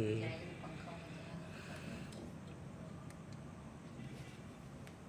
जाएगी पंखा में चलाने के बाद में यहाँ नहीं करता बाहर पूरे घर का मुआयना करके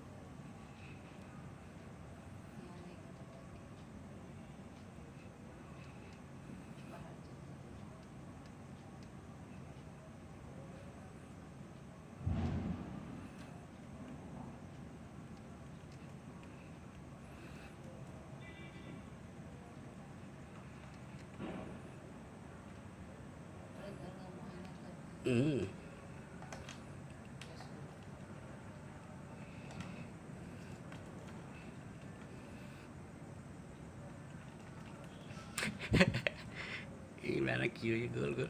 Gimana Q ya, gol.